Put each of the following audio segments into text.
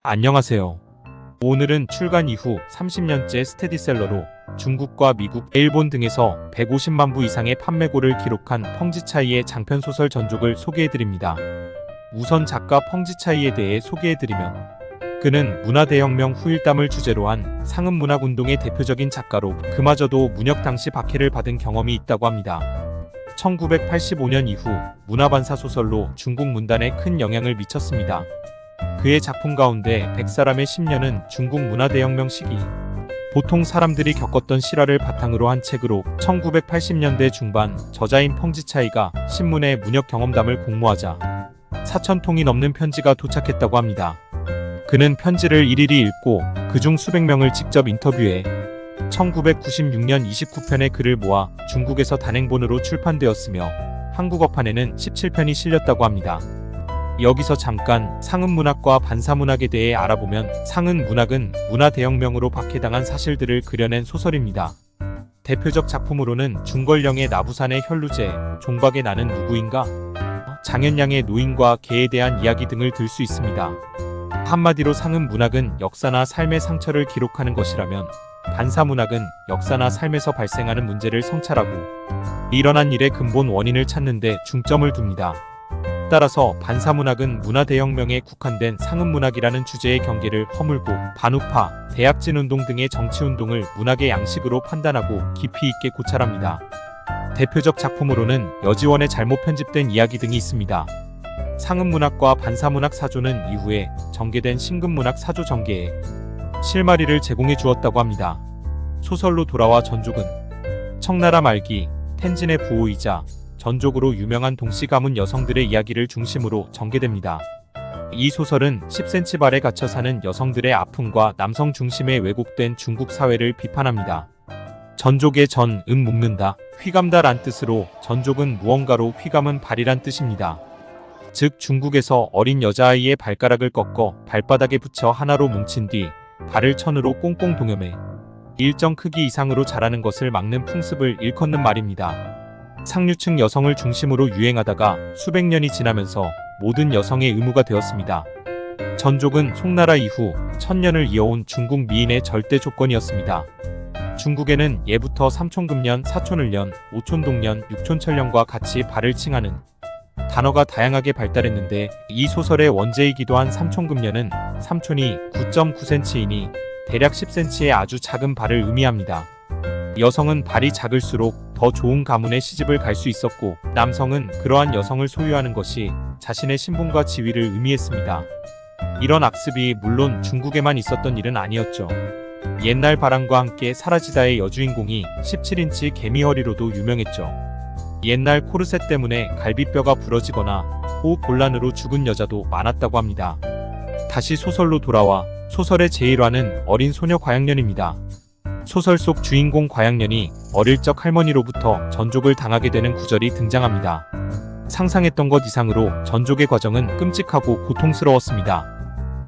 안녕하세요. 오늘은 출간 이후 30년째 스테디셀러로 중국과 미국, 일본 등에서 150만 부 이상의 판매고를 기록한 펑지차이의 장편소설 전족을 소개해드립니다. 우선 작가 펑지차이에 대해 소개해드리면 그는 문화대혁명 후일담을 주제로 한 상은문학운동의 대표적인 작가로 그마저도 문혁 당시 박해를 받은 경험이 있다고 합니다. 1985년 이후 문화반사 소설로 중국 문단에 큰 영향을 미쳤습니다. 그의 작품 가운데 100사람의 10년은 중국 문화대혁명 시기 보통 사람들이 겪었던 실화를 바탕으로 한 책으로 1980년대 중반 저자인 펑지차이가 신문에 문혁 경험담을 공모하자 4,000통이 넘는 편지가 도착했다고 합니다. 그는 편지를 일일이 읽고 그중 수백 명을 직접 인터뷰해 1996년 29편의 글을 모아 중국에서 단행본으로 출판되었으며 한국어판에는 17편이 실렸다고 합니다. 여기서 잠깐 상은문학과 반사문학에 대해 알아보면 상은문학은 문화대혁명으로 박해당한 사실들을 그려낸 소설입니다. 대표적 작품으로는 중걸령의 나부산의 혈루제, 종박의 나는 누구인가, 장현량의 노인과 개에 대한 이야기 등을 들 수 있습니다. 한마디로 상은문학은 역사나 삶의 상처를 기록하는 것이라면 반사문학은 역사나 삶에서 발생하는 문제를 성찰하고 일어난 일의 근본 원인을 찾는 데 중점을 둡니다. 따라서 반사문학은 문화대혁명에 국한된 상은문학이라는 주제의 경계를 허물고 반우파, 대약진운동 등의 정치운동을 문학의 양식으로 판단하고 깊이 있게 고찰합니다. 대표적 작품으로는 여지원의 잘못 편집된 이야기 등이 있습니다. 상은문학과 반사문학 사조는 이후에 전개된 신금문학 사조 전개에 실마리를 제공해 주었다고 합니다. 소설로 돌아와 전족은 청나라 말기 텐진의 부호이자 전족으로 유명한 동씨 가문 여성들의 이야기를 중심으로 전개됩니다. 이 소설은 10cm 발에 갇혀 사는 여성들의 아픔과 남성 중심의 왜곡된 중국 사회를 비판합니다. 전족의 전, 묶는다, 휘감다란 뜻으로 전족은 무언가로 휘감은 발이란 뜻입니다. 즉 중국에서 어린 여자아이의 발가락을 꺾어 발바닥에 붙여 하나로 뭉친 뒤 발을 천으로 꽁꽁 동여매 일정 크기 이상으로 자라는 것을 막는 풍습을 일컫는 말입니다. 상류층 여성을 중심으로 유행하다가 수백 년이 지나면서 모든 여성의 의무가 되었습니다. 전족은 송나라 이후 1000년을 이어온 중국 미인의 절대 조건이었습니다. 중국에는 예부터 삼촌금년, 사촌을년, 오촌동년, 육촌철년과 같이 발을 칭하는 단어가 다양하게 발달했는데 이 소설의 원제이기도 한 삼촌금년은 삼촌이 9.9cm이니 대략 10cm의 아주 작은 발을 의미합니다. 여성은 발이 작을수록 더 좋은 가문에 시집을 갈 수 있었고 남성은 그러한 여성을 소유하는 것이 자신의 신분과 지위를 의미했습니다. 이런 악습이 물론 중국에만 있었던 일은 아니었죠. 옛날 바람과 함께 사라지다의 여주인공이 17인치 개미허리로도 유명했죠. 옛날 코르셋 때문에 갈비뼈가 부러지거나 호흡 곤란으로 죽은 여자도 많았다고 합니다. 다시 소설로 돌아와 소설의 제1화는 어린 소녀 과양년입니다. 소설 속 주인공 과양년이 어릴 적 할머니로부터 전족을 당하게 되는 구절이 등장합니다. 상상했던 것 이상으로 전족의 과정은 끔찍하고 고통스러웠습니다.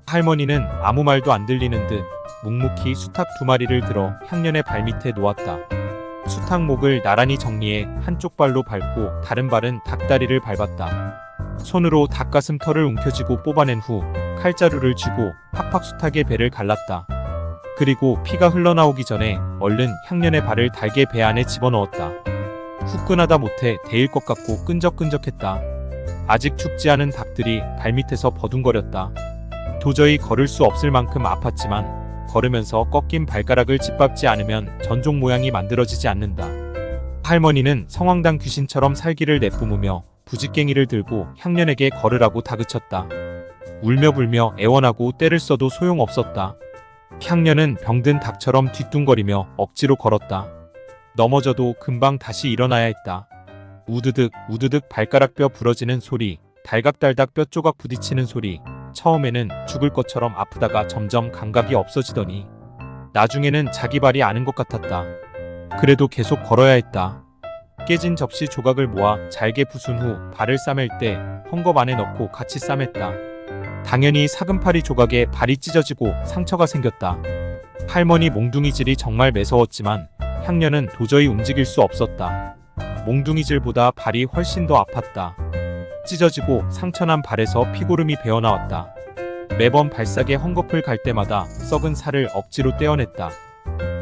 할머니는 아무 말도 안 들리는 듯 묵묵히 수탉 2마리를 들어 향년의 발밑에 놓았다. 수탉목을 나란히 정리해 한쪽 발로 밟고 다른 발은 닭다리를 밟았다. 손으로 닭가슴 털을 움켜쥐고 뽑아낸 후 칼자루를 쥐고 팍팍 수탉의 배를 갈랐다. 그리고 피가 흘러나오기 전에 얼른 향년의 발을 달개 배 안에 집어넣었다. 후끈하다 못해 데일 것 같고 끈적끈적했다. 아직 죽지 않은 닭들이 발밑에서 버둥거렸다. 도저히 걸을 수 없을 만큼 아팠지만 걸으면서 꺾인 발가락을 짓밟지 않으면 전족 모양이 만들어지지 않는다. 할머니는 성황당 귀신처럼 살기를 내뿜으며 부직갱이를 들고 향년에게 걸으라고 다그쳤다. 울며불며 애원하고 떼를 써도 소용없었다. 향년은 병든 닭처럼 뒤뚱거리며 억지로 걸었다. 넘어져도 금방 다시 일어나야 했다. 우드득 우드득 발가락뼈 부러지는 소리, 달각달각 뼈조각 부딪히는 소리. 처음에는 죽을 것처럼 아프다가 점점 감각이 없어지더니 나중에는 자기 발이 아는 것 같았다. 그래도 계속 걸어야 했다. 깨진 접시 조각을 모아 잘게 부순 후 발을 싸맬 때 헝겊 안에 넣고 같이 싸맸다. 당연히 사금파리 조각에 발이 찢어지고 상처가 생겼다. 할머니 몽둥이질이 정말 매서웠지만 향년은 도저히 움직일 수 없었다. 몽둥이질보다 발이 훨씬 더 아팠다. 찢어지고 상처난 발에서 피고름이 배어나왔다. 매번 발사계 헝겊을 갈 때마다 썩은 살을 억지로 떼어냈다.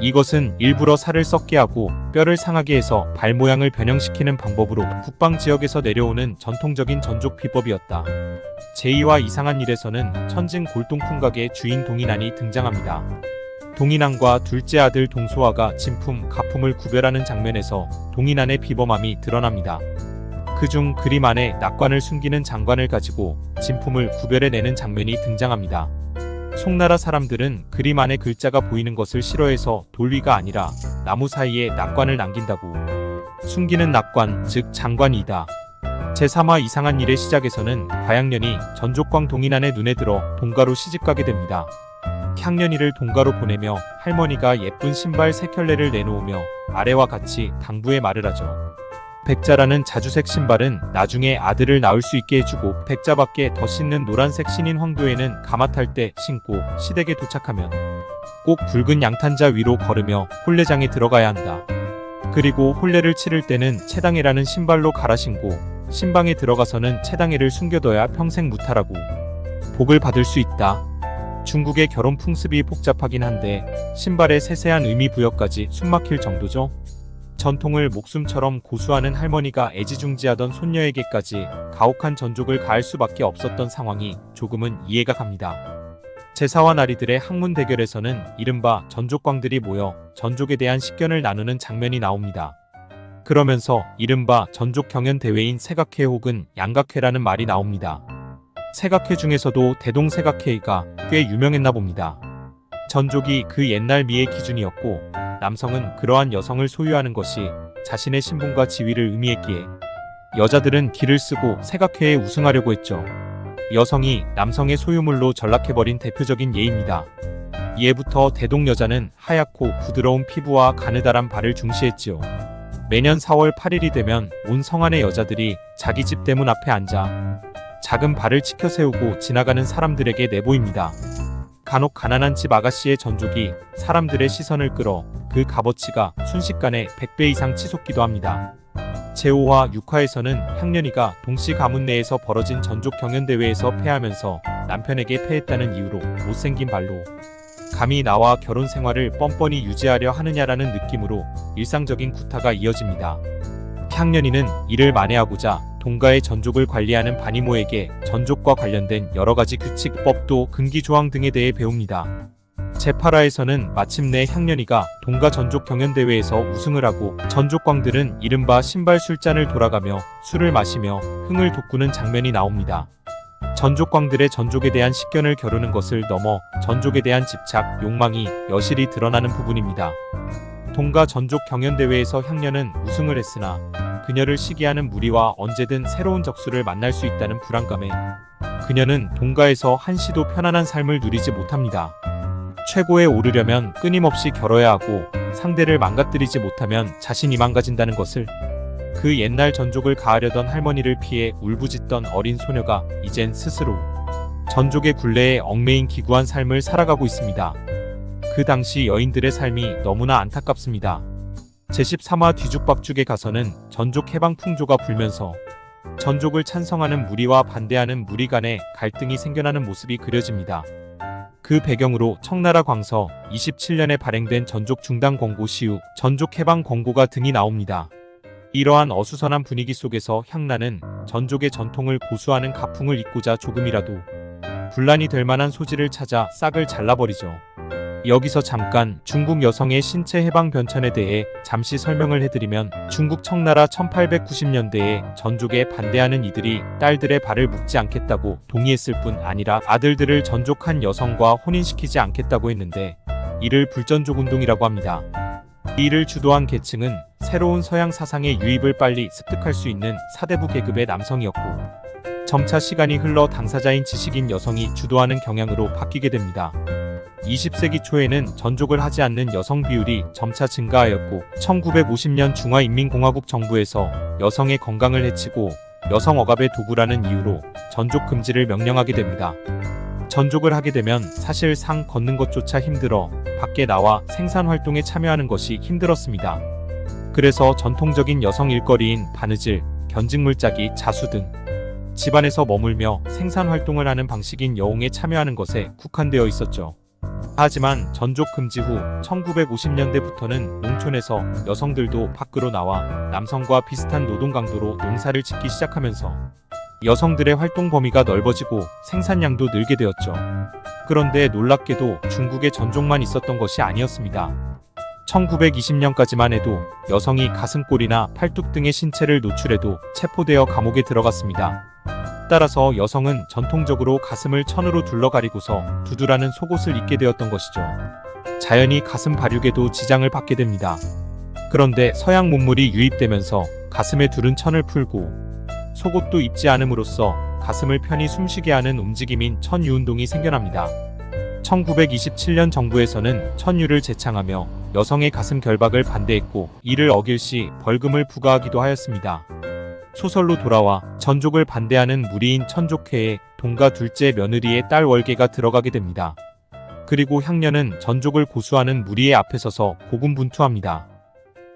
이것은 일부러 살을 썩게 하고 뼈를 상하게 해서 발 모양을 변형시키는 방법으로 북방 지역에서 내려오는 전통적인 전족 비법이었다. 제2화 이상한 일에서는 천진 골동품가게 주인 동인안이 등장합니다. 동인안과 둘째 아들 동소아가 진품, 가품을 구별하는 장면에서 동인안의 비범함이 드러납니다. 그중 그림 안에 낙관을 숨기는 장관을 가지고 진품을 구별해내는 장면이 등장합니다. 송나라 사람들은 그림 안에 글자가 보이는 것을 싫어해서 돌위가 아니라 나무 사이에 낙관을 남긴다고. 숨기는 낙관, 즉 장관이다. 제3화 이상한 일의 시작에서는 과양년이 전족광 동인안의 눈에 들어 동가로 시집가게 됩니다. 향년이를 동가로 보내며 할머니가 예쁜 신발 3켤레를 내놓으며 아래와 같이 당부의 말을 하죠. 백자라는 자주색 신발은 나중에 아들을 낳을 수 있게 해주고 백자밖에 더 신는 노란색 신인 황도에는 가마탈 때 신고 시댁에 도착하면 꼭 붉은 양탄자 위로 걸으며 혼례장에 들어가야 한다. 그리고 혼례를 치를 때는 채당해라는 신발로 갈아 신고 신방에 들어가서는 채당해를 숨겨둬야 평생 무탈하고 복을 받을 수 있다. 중국의 결혼 풍습이 복잡하긴 한데 신발의 세세한 의미 부여까지 숨막힐 정도죠. 전통을 목숨처럼 고수하는 할머니가 애지중지하던 손녀에게까지 가혹한 전족을 가할 수밖에 없었던 상황이 조금은 이해가 갑니다. 제사와 나리들의 학문 대결에서는 이른바 전족광들이 모여 전족에 대한 식견을 나누는 장면이 나옵니다. 그러면서 이른바 전족 경연 대회인 세각회 혹은 양각회라는 말이 나옵니다. 세각회 중에서도 대동세각회가 꽤 유명했나 봅니다. 전족이 그 옛날 미의 기준이었고 남성은 그러한 여성을 소유하는 것이 자신의 신분과 지위를 의미했기에 여자들은 기를 쓰고 세각회에 우승하려고 했죠. 여성이 남성의 소유물로 전락해버린 대표적인 예입니다. 이해부터 대동 여자는 하얗고 부드러운 피부와 가느다란 발을 중시했지요. 매년 4월 8일이 되면 온 성안의 여자들이 자기 집 대문 앞에 앉아 작은 발을 치켜 세우고 지나가는 사람들에게 내보입니다. 간혹 가난한 집 아가씨의 전족이 사람들의 시선을 끌어 그 값어치가 순식간에 100배 이상 치솟기도 합니다. 제5화 6화에서는 향년이가 동씨 가문 내에서 벌어진 전족 경연대회에서 패하면서 남편에게 패했다는 이유로 못생긴 발로 감히 나와 결혼 생활을 뻔뻔히 유지하려 하느냐라는 느낌으로 일상적인 구타가 이어집니다. 향년이는 이를 만회하고자 동가의 전족을 관리하는 반이모에게 전족과 관련된 여러가지 규칙, 법도, 금기조항 등에 대해 배웁니다. 제8화에서는 마침내 향년이가 동가 전족 경연대회에서 우승을 하고 전족광들은 이른바 신발 술잔을 돌아가며 술을 마시며 흥을 돋구는 장면이 나옵니다. 전족광들의 전족에 대한 식견을 겨루는 것을 넘어 전족에 대한 집착, 욕망이 여실히 드러나는 부분입니다. 동가 전족 경연대회에서 향년은 우승을 했으나 그녀를 시기하는 무리와 언제든 새로운 적수를 만날 수 있다는 불안감에 그녀는 동가에서 한시도 편안한 삶을 누리지 못합니다. 최고에 오르려면 끊임없이 겨뤄야 하고 상대를 망가뜨리지 못하면 자신이 망가진다는 것을 그 옛날 전족을 가하려던 할머니를 피해 울부짖던 어린 소녀가 이젠 스스로 전족의 굴레에 얽매인 기구한 삶을 살아가고 있습니다. 그 당시 여인들의 삶이 너무나 안타깝습니다. 제13화 뒤죽박죽에 가서는 전족 해방 풍조가 불면서 전족을 찬성하는 무리와 반대하는 무리 간의 갈등이 생겨나는 모습이 그려집니다. 그 배경으로 청나라 광서 27년에 발행된 전족 중단 권고 시후 전족 해방 권고가 등이 나옵니다. 이러한 어수선한 분위기 속에서 향란은 전족의 전통을 고수하는 가풍을 잇고자 조금이라도 분란이 될 만한 소지를 찾아 싹을 잘라버리죠. 여기서 잠깐 중국 여성의 신체 해방 변천에 대해 잠시 설명을 해드리면 중국 청나라 1890년대에 전족에 반대하는 이들이 딸들의 발을 묶지 않겠다고 동의했을 뿐 아니라 아들들을 전족한 여성과 혼인시키지 않겠다고 했는데 이를 불전족 운동이라고 합니다. 이를 주도한 계층은 새로운 서양 사상의 유입을 빨리 습득할 수 있는 사대부 계급의 남성이었고 점차 시간이 흘러 당사자인 지식인 여성이 주도하는 경향으로 바뀌게 됩니다. 20세기 초에는 전족을 하지 않는 여성 비율이 점차 증가하였고 1950년 중화인민공화국 정부에서 여성의 건강을 해치고 여성 억압의 도구라는 이유로 전족 금지를 명령하게 됩니다. 전족을 하게 되면 사실상 걷는 것조차 힘들어 밖에 나와 생산활동에 참여하는 것이 힘들었습니다. 그래서 전통적인 여성 일거리인 바느질, 견직물짜기, 자수 등 집안에서 머물며 생산 활동을 하는 방식인 여옹에 참여하는 것에 국한되어 있었죠. 하지만 전족 금지 후 1950년대부터는 농촌에서 여성들도 밖으로 나와 남성과 비슷한 노동 강도로 농사를 짓기 시작하면서 여성들의 활동 범위가 넓어지고 생산량도 늘게 되었죠. 그런데 놀랍게도 중국에 전족만 있었던 것이 아니었습니다. 1920년까지만 해도 여성이 가슴골이나 팔뚝 등의 신체를 노출해도 체포되어 감옥에 들어갔습니다. 따라서 여성은 전통적으로 가슴을 천으로 둘러가리고서 두두라는 속옷을 입게 되었던 것이죠. 자연히 가슴 발육에도 지장을 받게 됩니다. 그런데 서양 문물이 유입되면서 가슴에 두른 천을 풀고 속옷도 입지 않음으로써 가슴을 편히 숨쉬게 하는 움직임인 천유운동이 생겨납니다. 1927년 정부에서는 천유를 제창하며 여성의 가슴 결박을 반대했고 이를 어길 시 벌금을 부과하기도 하였습니다. 소설로 돌아와 전족을 반대하는 무리인 천족회에 동가 둘째 며느리의 딸 월계가 들어가게 됩니다. 그리고 향년은 전족을 고수하는 무리의 앞에 서서 고군분투합니다.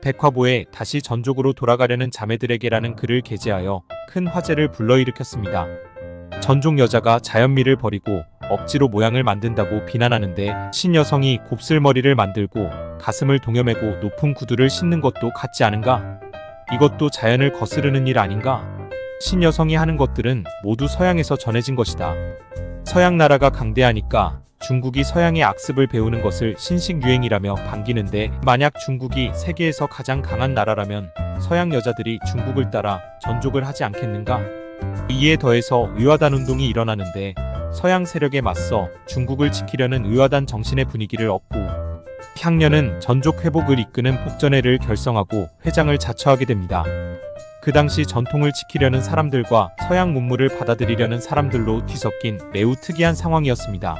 백화보에 다시 전족으로 돌아가려는 자매들에게라는 글을 게재하여 큰 화제를 불러일으켰습니다. 전족 여자가 자연미를 버리고 억지로 모양을 만든다고 비난하는데 신여성이 곱슬머리를 만들고 가슴을 동여매고 높은 구두를 신는 것도 같지 않은가? 이것도 자연을 거스르는 일 아닌가? 신여성이 하는 것들은 모두 서양에서 전해진 것이다. 서양 나라가 강대하니까 중국이 서양의 악습을 배우는 것을 신식유행이라며 반기는데 만약 중국이 세계에서 가장 강한 나라라면 서양 여자들이 중국을 따라 전족을 하지 않겠는가? 이에 더해서 의화단 운동이 일어나는데 서양 세력에 맞서 중국을 지키려는 의화단 정신의 분위기를 얻고 향년은 전족 회복을 이끄는 복전회를 결성하고 회장을 자처하게 됩니다. 그 당시 전통을 지키려는 사람들과 서양 문물을 받아들이려는 사람들로 뒤섞인 매우 특이한 상황이었습니다.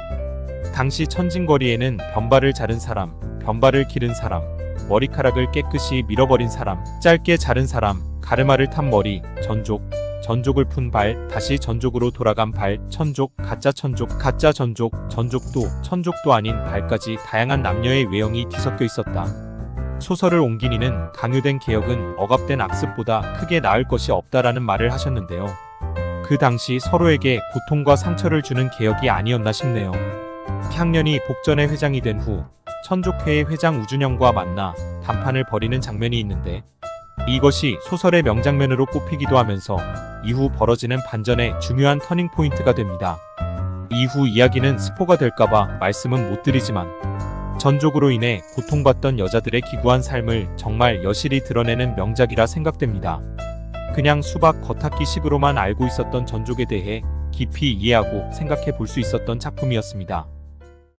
당시 천진거리에는 변발을 자른 사람, 변발을 기른 사람, 머리카락을 깨끗이 밀어버린 사람, 짧게 자른 사람, 가르마를 탄 머리, 전족, 전족을 푼 발, 다시 전족으로 돌아간 발, 천족, 가짜 천족, 가짜 전족, 전족도, 천족도 아닌 발까지 다양한 남녀의 외형이 뒤섞여 있었다. 소설을 옮긴 이는 강요된 개혁은 억압된 악습보다 크게 나을 것이 없다라는 말을 하셨는데요. 그 당시 서로에게 고통과 상처를 주는 개혁이 아니었나 싶네요. 향년이 복전의 회장이 된 후 천족회의 회장 우준영과 만나 담판을 벌이는 장면이 있는데 이것이 소설의 명장면으로 꼽히기도 하면서 이후 벌어지는 반전의 중요한 터닝포인트가 됩니다. 이후 이야기는 스포가 될까봐 말씀은 못 드리지만 전족으로 인해 고통받던 여자들의 기구한 삶을 정말 여실히 드러내는 명작이라 생각됩니다. 그냥 수박 겉핥기식으로만 알고 있었던 전족에 대해 깊이 이해하고 생각해 볼 수 있었던 작품이었습니다.